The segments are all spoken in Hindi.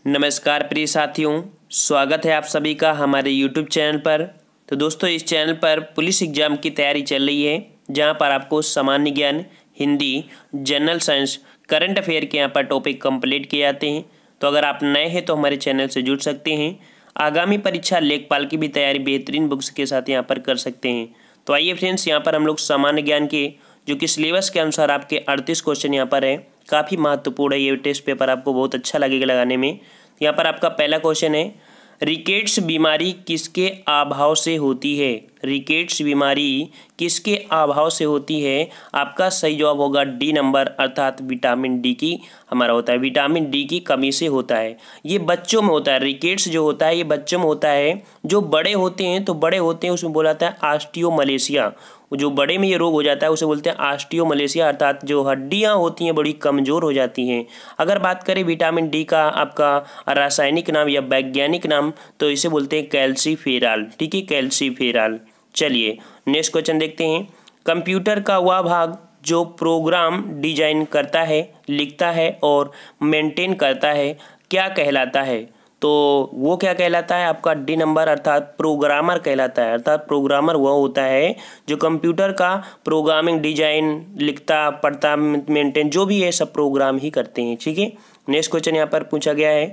नमस्कार प्रिय साथियों, स्वागत है आप सभी का हमारे YouTube चैनल पर। तो दोस्तों, इस चैनल पर पुलिस एग्जाम की तैयारी चल रही है, जहां पर आपको सामान्य ज्ञान, Hindi, general science, current affair के यहां पर टॉपिक कंप्लीट किए जाते हैं। तो अगर आप नए हैं तो हमारे चैनल से जुड़ सकते हैं। आगामी परीक्षा लेखपाल की भी तैयारी बेहतरीन बुक्स के साथ यहाँ पर कर सकते हैं। तो आइए फ्रेंड्स, यहाँ पर हम लोग सामान्य ज्ञान के जो कि सिलेबस के अनुसार आपके 38 क्वेश्चन यहाँ पर है। काफ़ी महत्वपूर्ण है ये टेस्ट पेपर, आपको बहुत अच्छा लगेगा लगाने में। यहाँ पर आपका पहला क्वेश्चन है, रिकेट्स बीमारी किसके अभाव से होती है? रिकेट्स बीमारी किसके अभाव से होती है? आपका सही जवाब होगा डी नंबर, अर्थात विटामिन डी की हमारा होता है, विटामिन डी की कमी से होता है। ये बच्चों में होता है, रिकेट्स जो होता है ये बच्चों में होता है। जो बड़े होते हैं तो बड़े होते हैं उसमें बोला जाता है ऑस्टियोमलेशिया। जो बड़े में ये रोग हो जाता है उसे बोलते हैं ऑस्टियोमलेशिया, अर्थात जो हड्डियां होती हैं बड़ी कमज़ोर हो जाती हैं। अगर बात करें विटामिन डी का आपका रासायनिक नाम या वैज्ञानिक नाम, तो इसे बोलते हैं कैल्सीफेरॉल। ठीक है, कैल्सीफेरॉल। चलिए नेक्स्ट क्वेश्चन देखते हैं। कंप्यूटर का वह भाग जो प्रोग्राम डिजाइन करता है, लिखता है और मेंटेन करता है, क्या कहलाता है? तो वो क्या कहलाता है? आपका डी नंबर, अर्थात प्रोग्रामर कहलाता है। अर्थात प्रोग्रामर वह होता है जो कंप्यूटर का प्रोग्रामिंग, डिजाइन, लिखता, पढ़ता, मेंटेन जो भी है सब प्रोग्राम ही करते हैं। ठीक है, नेक्स्ट क्वेश्चन यहाँ पर पूछा गया है,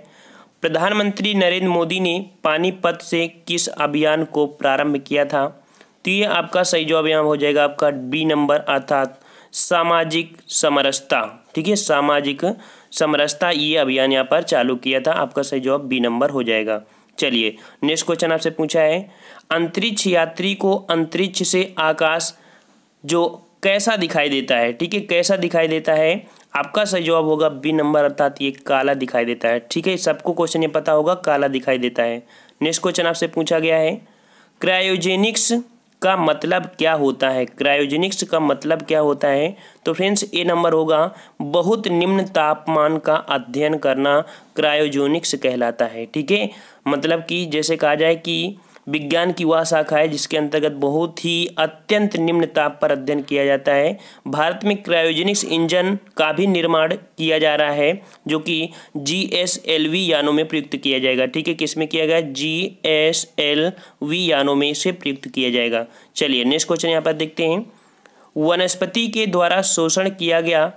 प्रधानमंत्री नरेंद्र मोदी ने पानीपत से किस अभियान को प्रारंभ किया था? तो ये आपका सही जवाब यहाँ हो जाएगा आपका बी नंबर, अर्थात सामाजिक समरसता। ठीक है, सामाजिक समरसता ये अभियान यहाँ पर चालू किया था। आपका सही जवाब बी नंबर हो जाएगा। चलिए नेक्स्ट क्वेश्चन आपसे पूछा है, अंतरिक्ष यात्री को अंतरिक्ष से आकाश जो कैसा दिखाई देता है? ठीक है, कैसा दिखाई देता है? आपका सही जवाब होगा बी नंबर, अर्थात ये काला दिखाई देता है। ठीक है, सबको क्वेश्चन ये पता होगा, काला दिखाई देता है। नेक्स्ट क्वेश्चन आपसे पूछा गया है, क्रायोजेनिक्स का मतलब क्या होता है? क्रायोजेनिक्स का मतलब क्या होता है? तो फ्रेंड्स ए नंबर होगा, बहुत निम्न तापमान का अध्ययन करना क्रायोजेनिक्स कहलाता है। ठीक है, मतलब कि जैसे कहा जाए कि विज्ञान की वह शाखा है जिसके अंतर्गत बहुत ही अत्यंत निम्न ताप पर अध्ययन किया जाता है। भारत में क्रायोजेनिक्स इंजन का भी निर्माण किया जा रहा है, जो कि GSLV यानों में प्रयुक्त किया जाएगा। ठीक है, किस में किया गया? GSLV यानों में इसे प्रयुक्त किया जाएगा। चलिए नेक्स्ट क्वेश्चन यहाँ पर देखते हैं, वनस्पति के द्वारा शोषण किया गया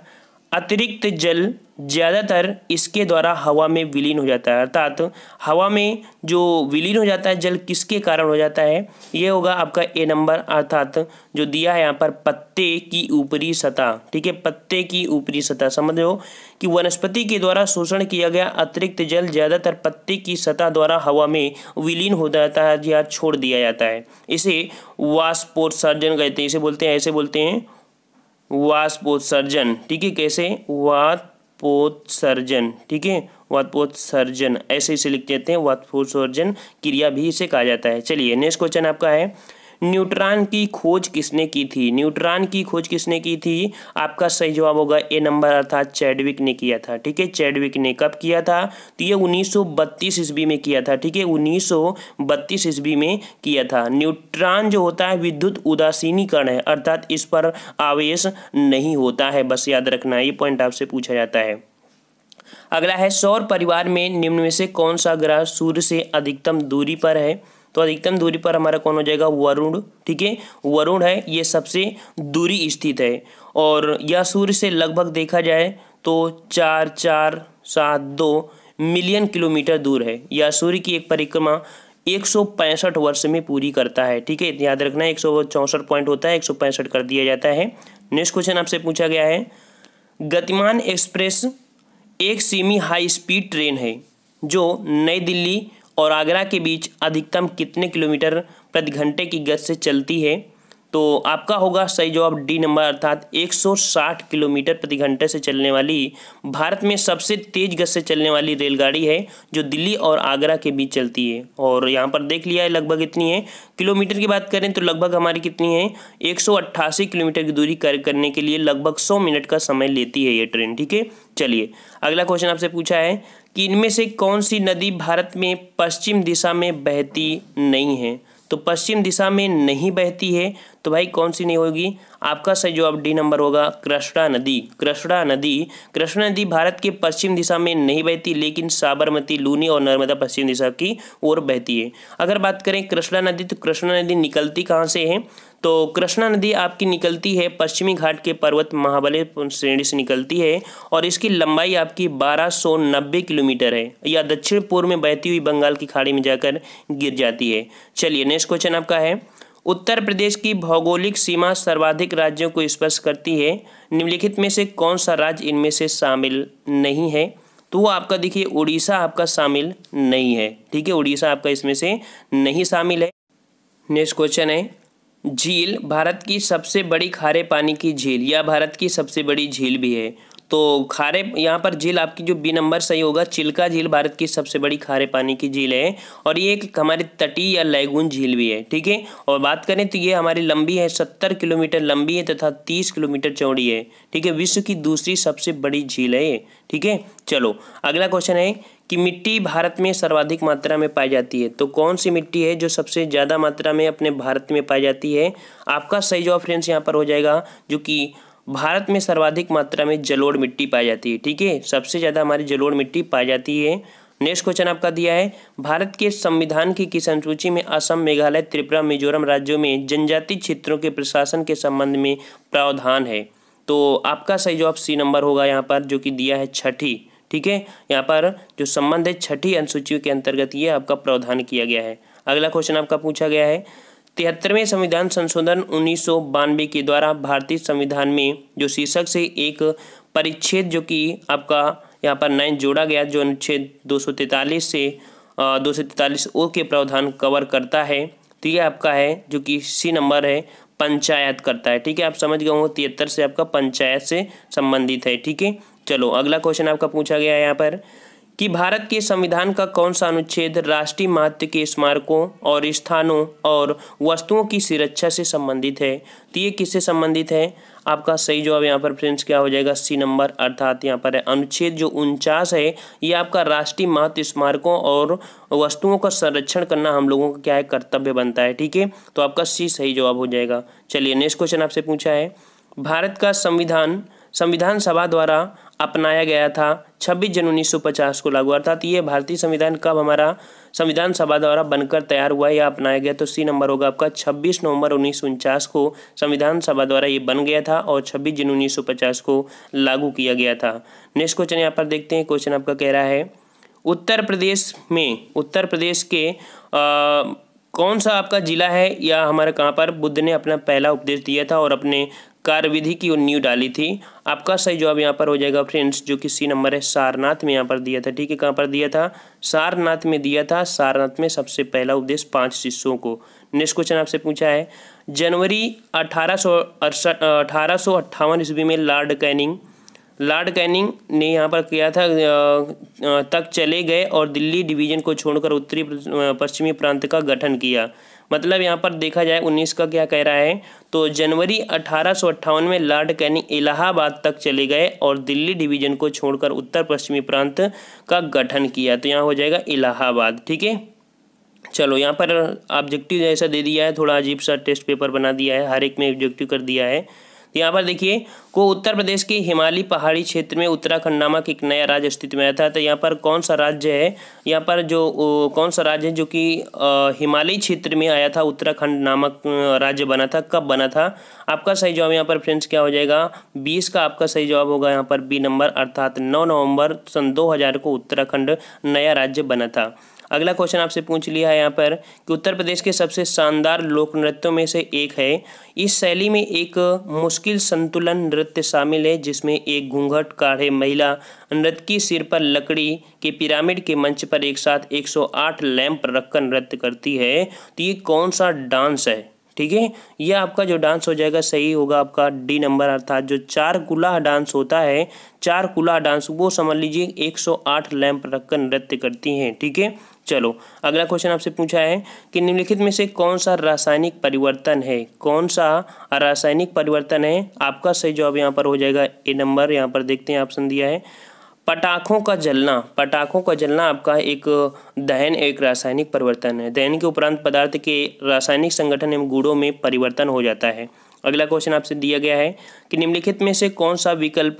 अतिरिक्त जल ज़्यादातर इसके द्वारा हवा में विलीन हो जाता है। अर्थात हवा में जो विलीन हो जाता है जल किसके कारण हो जाता है? ये होगा आपका ए नंबर, अर्थात जो दिया है यहाँ पर पत्ते की ऊपरी सतह। ठीक है, पत्ते की ऊपरी सतह। समझो कि वनस्पति के द्वारा शोषण किया गया अतिरिक्त जल ज़्यादातर पत्ते की सतह द्वारा हवा में विलीन हो जाता है या छोड़ दिया जाता है। इसे वाष्पोत्सर्जन कहते हैं। इसे बोलते हैं, ऐसे बोलते हैं वाष्पोत्सर्जन। ठीक है, कैसे? वाष्पोत्सर्जन। ठीक है, वाष्पोत्सर्जन ऐसे इसे लिख देते हैं, वाष्पोत्सर्जन क्रिया भी इसे कहा जाता है। चलिए नेक्स्ट क्वेश्चन आपका है, न्यूट्रॉन की खोज किसने की थी? न्यूट्रॉन की खोज किसने की थी? आपका सही जवाब होगा ए नंबर, अर्थात चैडविक ने किया था। ठीक है, चैडविक ने कब किया था? तो ये 1932 ईस्वी में किया था। ठीक है, 1932 ईस्वी में किया था। न्यूट्रॉन जो होता है विद्युत उदासीनीकरण है, अर्थात इस पर आवेश नहीं होता है, बस याद रखना, ये पॉइंट आपसे पूछा जाता है। अगला है, सौर परिवार में निम्न में से कौन सा ग्रह सूर्य से अधिकतम दूरी पर है? तो अधिकतम दूरी पर हमारा कौन हो जाएगा? वरुण। ठीक है, वरुण है, ये सबसे दूरी स्थित है और यह सूर्य से लगभग देखा जाए तो 4472 मिलियन किलोमीटर दूर है। यह सूर्य की एक परिक्रमा 165 वर्ष में पूरी करता है। ठीक है, याद रखना, 164 पॉइंट होता है, 165 कर दिया जाता है। नेक्स्ट क्वेश्चन आपसे पूछा गया है, गतिमान एक्सप्रेस एक सेमी हाई स्पीड ट्रेन है जो नई दिल्ली और आगरा के बीच अधिकतम कितने किलोमीटर प्रति घंटे की गति से चलती है? तो आपका होगा सही जवाब डी नंबर, अर्थात 160 किलोमीटर प्रति घंटे से चलने वाली भारत में सबसे तेज गति से चलने वाली रेलगाड़ी है जो दिल्ली और आगरा के बीच चलती है। और यहाँ पर देख लिया है लगभग इतनी है। किलोमीटर की बात करें तो लगभग हमारी कितनी है? 188 किलोमीटर की दूरी तय करने के लिए लगभग 100 मिनट का समय लेती है ये ट्रेन। ठीक है, चलिए अगला क्वेश्चन आपसे पूछा है कि इनमें से कौन सी नदी भारत में पश्चिम दिशा में बहती नहीं है? तो पश्चिम दिशा में नहीं बहती है तो भाई कौन सी नहीं होगी? आपका सही जवाब डी नंबर होगा, कृष्णा नदी। कृष्णा नदी भारत के पश्चिम दिशा में नहीं बहती, लेकिन साबरमती, लूनी और नर्मदा पश्चिम दिशा की ओर बहती है। अगर बात करें कृष्णा नदी, तो कृष्णा नदी निकलती कहाँ से है? तो कृष्णा नदी आपकी निकलती है पश्चिमी घाट के पर्वत महाबली श्रेणी से निकलती है, और इसकी लंबाई आपकी 1290 किलोमीटर है। यह दक्षिण पूर्व में बहती हुई बंगाल की खाड़ी में जाकर गिर जाती है। चलिए नेक्स्ट क्वेश्चन आपका है, उत्तर प्रदेश की भौगोलिक सीमा सर्वाधिक राज्यों को स्पर्श करती है, निम्नलिखित में से कौन सा राज्य इनमें से शामिल नहीं है? तो वो आपका देखिए उड़ीसा आपका शामिल नहीं है। ठीक है, उड़ीसा आपका इसमें से नहीं शामिल है। नेक्स्ट क्वेश्चन है, झील भारत की सबसे बड़ी खारे पानी की झील, या भारत की सबसे बड़ी झील भी है। तो खारे यहाँ पर झील आपकी जो बी नंबर सही होगा, चिल्का झील भारत की सबसे बड़ी खारे पानी की झील है, और ये एक हमारी तटीय या लैगून झील भी है। ठीक है, और बात करें तो ये हमारी लंबी है, 70 किलोमीटर लंबी है तथा 30 किलोमीटर चौड़ी है। ठीक है, विश्व की दूसरी सबसे बड़ी झील है ये। ठीक है, चलो अगला क्वेश्चन है कि मिट्टी भारत में सर्वाधिक मात्रा में पाई जाती है। तो कौन सी मिट्टी है जो सबसे ज़्यादा मात्रा में अपने भारत में पाई जाती है? आपका सही जवाब फ्रेंड्स यहाँ पर हो जाएगा, जो कि भारत में सर्वाधिक मात्रा में जलोढ़ मिट्टी पाई जाती है। ठीक है, सबसे ज़्यादा हमारी जलोढ़ मिट्टी पाई जाती है। नेक्स्ट क्वेश्चन आपका दिया है, भारत के संविधान की किस अनुसूची में असम, मेघालय, त्रिपुरा, मिजोरम राज्यों में जनजातीय क्षेत्रों के प्रशासन के संबंध में प्रावधान है? तो आपका सही जवाब सी नंबर होगा यहाँ पर, जो कि दिया है छठी। ठीक है, यहाँ पर जो संबंध है छठी अनुसूची के अंतर्गत ये आपका प्रावधान किया गया है। अगला क्वेश्चन आपका पूछा गया है, 73वें संविधान संशोधन 1992 के द्वारा भारतीय संविधान में जो शीर्षक से एक परिच्छेद जो कि आपका यहाँ पर 9 जोड़ा गया, जो अनुच्छेद 243 से 243 ओ के प्रावधान कवर करता है, तो ये आपका है जो कि सी नंबर है, पंचायत करता है। ठीक है, आप समझ गए हो, 73 से आपका पंचायत से संबंधित है। ठीक है, चलो अगला क्वेश्चन आपका पूछा गया है यहाँ पर कि भारत के संविधान का कौन सा अनुच्छेद राष्ट्रीय महत्व के स्मारकों और स्थानों और वस्तुओं की सुरक्षा से संबंधित है? तो ये किससे संबंधित है? आपका सही जवाब यहाँ पर फ्रेंड्स क्या हो जाएगा, सी नंबर, अर्थात यहाँ पर है अनुच्छेद जो 49 है, ये आपका राष्ट्रीय महत्व स्मारकों और वस्तुओं का संरक्षण करना हम लोगों का क्या है, कर्तव्य बनता है। ठीक है, तो आपका सी सही जवाब हो जाएगा। चलिए नेक्स्ट क्वेश्चन आपसे पूछा है, भारत का संविधान सभा द्वारा अपनाया गया था 26 जनवरी 1950 को लागू, अर्थात ये भारतीय संविधान कब हमारा संविधान सभा द्वारा बनकर तैयार हुआ या अपनाया गया? तो सी नंबर होगा आपका 26 नवंबर 1949 को संविधान सभा द्वारा ये बन गया था और 26 जनवरी 1950 को लागू किया गया था। नेक्स्ट क्वेश्चन यहाँ पर देखते हैं, क्वेश्चन आपका कह रहा है, उत्तर प्रदेश के कौन सा आपका जिला है या हमारे कहाँ पर बुद्ध ने अपना पहला उपदेश दिया था और अपने कार्यविधि की नींव डाली थी? आपका सही जवाब यहाँ पर हो जाएगा फ्रेंड्स, जो कि सी नंबर है, सारनाथ में यहाँ पर दिया था। ठीक है, कहाँ पर दिया था? सारनाथ में दिया था। सारनाथ में सबसे पहला उपदेश 5 शिष्यों को। नेक्स्ट क्वेश्चन आपसे पूछा है, जनवरी 1858 ईस्वी में लॉर्ड कैनिंग ने यहाँ पर किया था तक चले गए और दिल्ली डिवीजन को छोड़कर उत्तरी पश्चिमी प्रांत का गठन किया। मतलब यहाँ पर देखा जाए 19 का क्या कह रहा है, तो जनवरी 1858 में लॉर्ड कैनिंग इलाहाबाद तक चले गए और दिल्ली डिवीजन को छोड़कर उत्तर पश्चिमी प्रांत का गठन किया। तो यहाँ हो जाएगा इलाहाबाद। ठीक है, चलो यहाँ पर ऑब्जेक्टिव ऐसा दे दिया है, थोड़ा अजीब सा टेस्ट पेपर बना दिया है, हर एक में ऑब्जेक्टिव कर दिया है। यहाँ पर देखिए को उत्तर प्रदेश के हिमालयी पहाड़ी क्षेत्र में उत्तराखंड नामक एक नया राज्य अस्तित्व में आया था। तो यहाँ पर कौन सा राज्य है, यहाँ पर जो कौन सा राज्य है जो कि हिमालयी क्षेत्र में आया था, उत्तराखंड नामक राज्य बना था, कब बना था? आपका सही जवाब यहाँ पर फ्रेंड्स क्या हो जाएगा, 20 का आपका सही जवाब होगा यहाँ पर बी नंबर, अर्थात 9 नवंबर सन 2000 को उत्तराखंड नया राज्य बना था। अगला क्वेश्चन आपसे पूछ लिया है यहाँ पर कि उत्तर प्रदेश के सबसे शानदार लोक नृत्यों में से एक है। इस शैली में एक मुश्किल संतुलन नृत्य शामिल है, जिसमें एक घूंघट काढ़े महिला नृत्य सिर पर लकड़ी के पिरामिड के मंच पर एक साथ 108 लैंप रखकर नृत्य करती है। तो ये कौन सा डांस है? ठीक है, यह आपका जो डांस हो जाएगा सही होगा आपका डी नंबर, अर्थात जो चार कुलाह डांस होता है, चार कुलाह डांस, वो समझ लीजिए 108 लैंप रखकर नृत्य करती हैं। ठीक है, चलो अगला क्वेश्चन आपसे पूछा है कि निम्नलिखित में से कौन सा रासायनिक परिवर्तन है? कौन सा रासायनिक परिवर्तन है? आपका सही जवाब यहाँ पर हो जाएगा ए नंबर। यहाँ पर देखते हैं ऑप्शन दिया है, पटाखों का जलना आपका एक दहन एक रासायनिक परिवर्तन है। दहन के उपरांत पदार्थ के रासायनिक संगठन एवं गुणों में परिवर्तन हो जाता है। अगला क्वेश्चन आपसे दिया गया है कि निम्नलिखित में से कौन सा विकल्प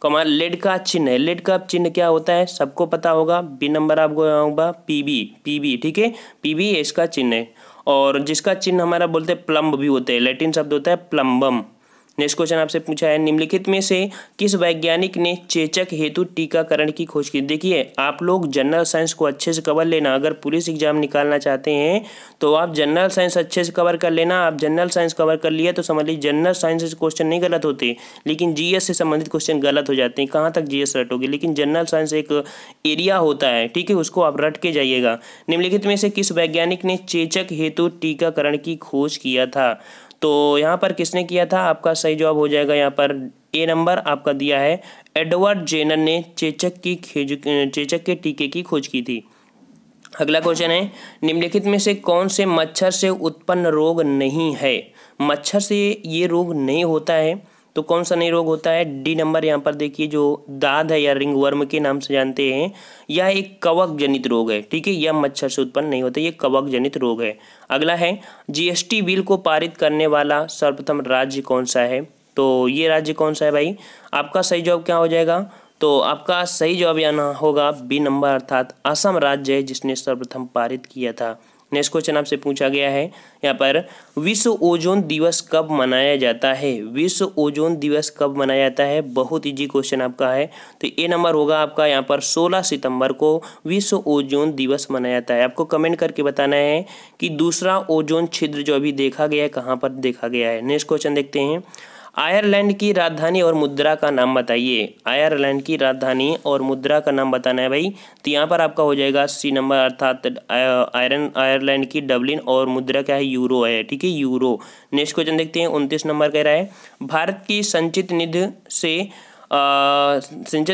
कमाल लेड का चिन्ह है। लेड का चिन्ह क्या होता है, सबको पता होगा। बी नंबर आपको होगा पीबी, ठीक है, पीबी इसका चिन्ह है। और जिसका चिन्ह हमारा बोलते हैं प्लम्ब भी होते हैं, लैटिन शब्द होता है प्लम्बम। नेक्स्ट क्वेश्चन आपसे पूछा है निम्नलिखित में से किस वैज्ञानिक ने चेचक हेतु टीकाकरण की खोज की। देखिए आप लोग जनरल साइंस को अच्छे से कवर लेना। अगर पुलिस एग्जाम निकालना चाहते हैं तो आप जनरल साइंस अच्छे से कवर कर लेना। आप जनरल साइंस कवर कर लिया तो समझ लीजिए जनरल साइंस से क्वेश्चन नहीं गलत होते, लेकिन जीएस से संबंधित क्वेश्चन गलत हो जाते हैं। कहाँ तक जीएस रटोगे, लेकिन जनरल साइंस एक एरिया होता है, ठीक है, उसको आप रट के जाइएगा। निम्नलिखित में से किस वैज्ञानिक ने चेचक हेतु टीकाकरण की खोज किया था। तो यहाँ पर किसने किया था, आपका सही जवाब हो जाएगा यहाँ पर ए नंबर आपका दिया है। एडवर्ड जेनर ने चेचक के टीके की खोज की थी। अगला क्वेश्चन है निम्नलिखित में से कौन से मच्छर से उत्पन्न रोग नहीं है। मच्छर से ये रोग नहीं होता है, तो कौन सा नहीं रोग होता है। डी नंबर यहाँ पर देखिए, जो दाद है या रिंगवर्म के नाम से जानते हैं, यह एक कवक जनित रोग है, ठीक है, यह मच्छर से उत्पन्न नहीं होता, ये कवक जनित रोग है। अगला है जीएसटी बिल को पारित करने वाला सर्वप्रथम राज्य कौन सा है। तो ये राज्य कौन सा है भाई, आपका सही जवाब क्या हो जाएगा। तो आपका सही जवाब यहाँ होगा बी नंबर, अर्थात असम राज्य है जिसने सर्वप्रथम पारित किया था। नेक्स्ट क्वेश्चन आपसे पूछा गया है यहाँ पर विश्व ओजोन दिवस कब मनाया जाता है। विश्व ओजोन दिवस कब मनाया जाता है, बहुत इजी क्वेश्चन आपका है। तो ए नंबर होगा आपका यहाँ पर 16 सितंबर को विश्व ओजोन दिवस मनाया जाता है। आपको कमेंट करके बताना है कि दूसरा ओजोन छिद्र जो अभी देखा गया है कहाँ पर देखा गया है। नेक्स्ट क्वेश्चन देखते हैं, आयरलैंड की राजधानी और मुद्रा का नाम बताइए। आयरलैंड की राजधानी और मुद्रा का नाम बताना है भाई। तो यहाँ पर आपका हो जाएगा सी नंबर, अर्थात आयरलैंड की डबलिन और मुद्रा क्या है, यूरो है, ठीक है, यूरो। नेक्स्ट क्वेश्चन देखते हैं 29 नंबर कह रहा है भारत की संचित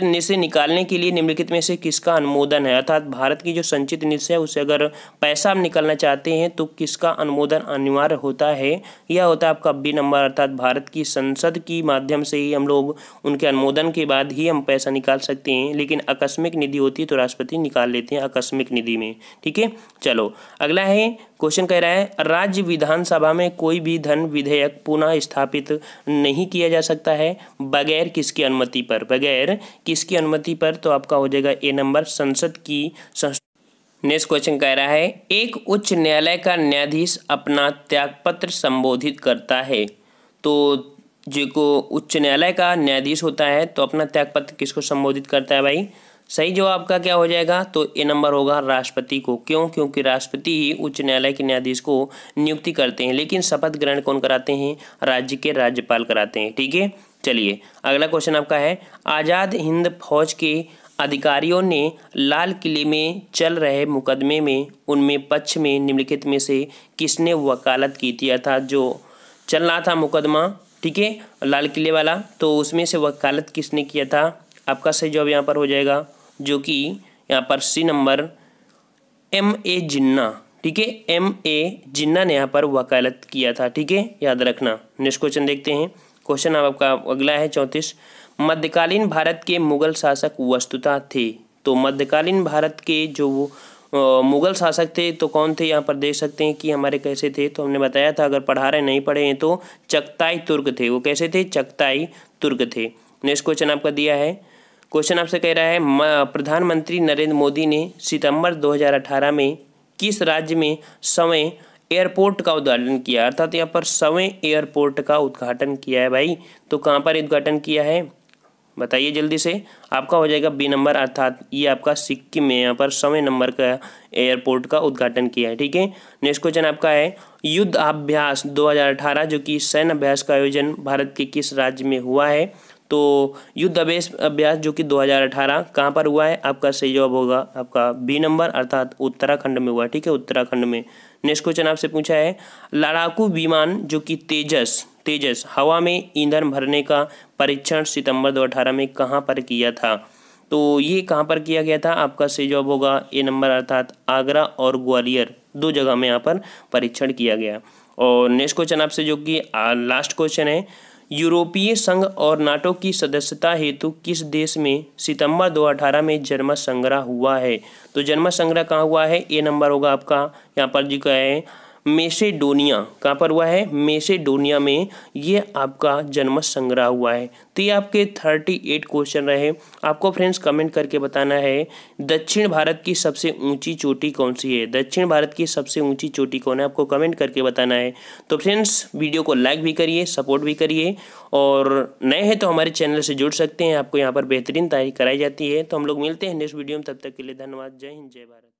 निधि से निकालने के लिए निम्नलिखित में से किसका अनुमोदन है। अर्थात भारत की जो संचित निधि है उससे अगर पैसा आप निकालना चाहते हैं तो किसका अनुमोदन अनिवार्य होता है, यह होता है आपका बी नंबर, अर्थात भारत की संसद की माध्यम से ही हम लोग उनके अनुमोदन के बाद ही हम पैसा निकाल सकते हैं। लेकिन आकस्मिक निधि होती है तो राष्ट्रपति निकाल लेते हैं आकस्मिक निधि में, ठीक है। चलो अगला है क्वेश्चन कह रहा है राज्य विधानसभा में कोई भी धन विधेयक पुनः स्थापित नहीं किया जा सकता है बगैर किसकी अनुमति पर, बगैर किसकी अनुमति पर। तो आपका हो जाएगा ए नंबर, संसद की। नेक्स्ट क्वेश्चन कह रहा है एक उच्च न्यायालय का न्यायाधीश अपना त्यागपत्र संबोधित करता है। तो जो को उच्च न्यायालय का न्यायाधीश होता है तो अपना त्यागपत्र किसको संबोधित करता है भाई। सही जवाब आपका क्या हो जाएगा, तो ए नंबर होगा राष्ट्रपति को। क्यों, क्योंकि राष्ट्रपति ही उच्च न्यायालय के न्यायाधीश को नियुक्ति करते हैं, लेकिन शपथ ग्रहण कौन कराते हैं, राज्य के राज्यपाल कराते हैं, ठीक है। चलिए अगला क्वेश्चन आपका है आज़ाद हिंद फौज के अधिकारियों ने लाल किले में चल रहे मुकदमे में उनमें पक्ष में निम्नलिखित में से किसने वकालत की थी। अर्थात जो चल रहा था मुकदमा, ठीक है, लाल किले वाला, तो उसमें से वकालत किसने किया था। आपका सही जवाब यहाँ पर हो जाएगा जो कि यहाँ पर सी नंबर M.A. जिन्ना, ठीक है, M.A. जिन्ना ने यहाँ पर वकालत किया था, ठीक है, याद रखना। नेक्स्ट क्वेश्चन देखते हैं। क्वेश्चन अब आपका अगला है 34, मध्यकालीन भारत के मुगल शासक वस्तुतः थे। तो मध्यकालीन भारत के जो मुगल शासक थे तो कौन थे, यहाँ पर देख सकते हैं कि हमारे कैसे थे। तो हमने बताया था, अगर पढ़ा रहे नहीं पढ़े हैं तो चगताई तुर्क थे। वो कैसे थे, चगताई तुर्क थे। नेक्स्ट क्वेश्चन आपका दिया है, क्वेश्चन आपसे कह रहा है प्रधानमंत्री नरेंद्र मोदी ने सितंबर 2018 में किस राज्य में सवें एयरपोर्ट का उद्घाटन किया। अर्थात यहाँ पर सवें एयरपोर्ट का उद्घाटन किया है भाई। तो कहाँ पर उद्घाटन किया है बताइए जल्दी से। आपका हो जाएगा बी नंबर, अर्थात ये आपका सिक्किम में यहाँ पर सवें नंबर का एयरपोर्ट का उद्घाटन किया है, ठीक है। नेक्स्ट क्वेश्चन आपका है युद्ध अभ्यास 2018 जो कि सैन्य अभ्यास का आयोजन भारत के किस राज्य में हुआ है। तो युद्ध अभ्यास जो कि 2018 कहाँ पर हुआ है, आपका सही जवाब होगा आपका बी नंबर, अर्थात उत्तराखंड में हुआ, ठीक है, उत्तराखंड में। नेक्स्ट क्वेश्चन आपसे पूछा है लड़ाकू विमान जो कि तेजस हवा में ईंधन भरने का परीक्षण सितंबर 2018 में कहाँ पर किया था। तो ये कहाँ पर किया गया था, आपका सही जवाब होगा ए नंबर, अर्थात आगरा और ग्वालियर 2 जगह में यहाँ पर परीक्षण किया गया। और नेक्स्ट क्वेश्चन आपसे जो कि लास्ट क्वेश्चन है यूरोपीय संघ और नाटो की सदस्यता हेतु किस देश में सितंबर 2018 में जनमत संग्रह हुआ है? तो जनमत संग्रह कहाँ हुआ है? ए नंबर होगा आपका यहाँ पर जो है मेसेडोनिया। कहाँ पर हुआ है? मेसेडोनिया में ये आपका जनमत संग्रह हुआ है। तो ये आपके 38 क्वेश्चन रहे। आपको फ्रेंड्स कमेंट करके बताना है दक्षिण भारत की सबसे ऊंची चोटी कौन सी है? दक्षिण भारत की सबसे ऊंची चोटी कौन है? आपको कमेंट करके बताना है। तो फ्रेंड्स वीडियो को लाइक भी करिए, सपोर्ट भी करिए, और नए हैं तो हमारे चैनल से जुड़ सकते हैं। आपको यहाँ पर बेहतरीन तैयारी कराई जाती है। तो हम लोग मिलते हैं नेक्स्ट वीडियो में, तब तक के लिए धन्यवाद। जय हिंद, जय भारत।